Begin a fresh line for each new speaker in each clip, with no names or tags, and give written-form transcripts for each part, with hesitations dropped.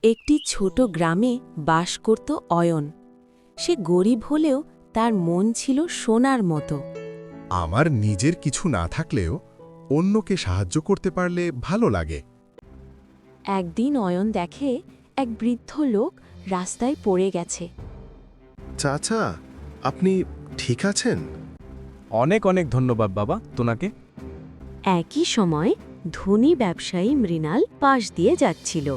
একটি ছোট গ্রামে বাস করত অয়ন। সে গরিব হলেও তার মন ছিল সোনার মতো।
আমার নিজের কিছু না থাকলেও অন্যকে সাহায্য করতে পারলে ভালো লাগে।
একদিন অয়ন দেখে এক বৃদ্ধ লোক রাস্তায় পড়ে গেছে।
চাচা, আপনি ঠিক আছেন?
অনেক অনেক ধন্যবাদ বাবা তোনাকে।
একই সময় ধনী ব্যবসায়ী মৃণাল পাশ দিয়ে যাচ্ছিল।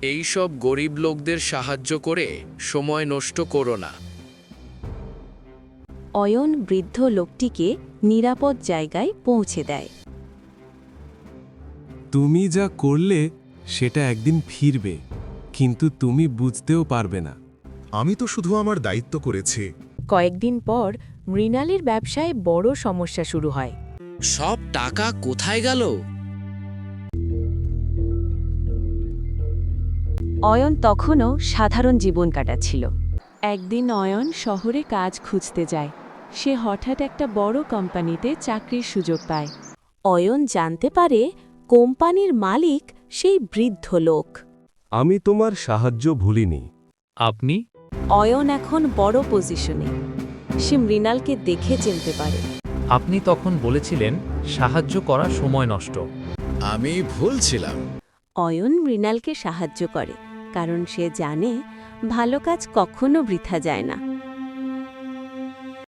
এই সব গরিব লোকদের সাহায্য করে সময় নষ্ট করো না।
অয়ন বৃদ্ধ লোকটিকে নিরাপদ জায়গায় পৌঁছে দেয়।
তুমি যা করলে সেটা একদিন ফিরবে, কিন্তু তুমি বুঝতেও পারবে না।
আমি তো শুধু আমার দায়িত্ব করেছি।
কয়েকদিন পর মৃণালের ব্যবসায় বড় সমস্যা শুরু হয়।
সব টাকা কোথায় গেল?
অয়ন তখনও সাধারণ জীবন কাটাচ্ছিল। একদিন অয়ন শহরে কাজ খুঁজতে যায়। সে হঠাৎ একটা বড় কোম্পানিতে চাকরির সুযোগ পায়। অয়ন জানতে পারে কোম্পানির মালিক সেই বৃদ্ধ লোক।
আমি তোমার সাহায্য ভুলিনি।
আপনি?
অয়ন এখন বড় পজিশনে। সে মৃণালকে দেখে চিনতে পারে।
আপনি তখন বলেছিলেন সাহায্য করা সময় নষ্ট।
আমি ভুল ছিলাম।
অয়ন মৃণালকে সাহায্য করে, কারণ সে জানে ভালো কাজ কখনো বৃথা যায় না।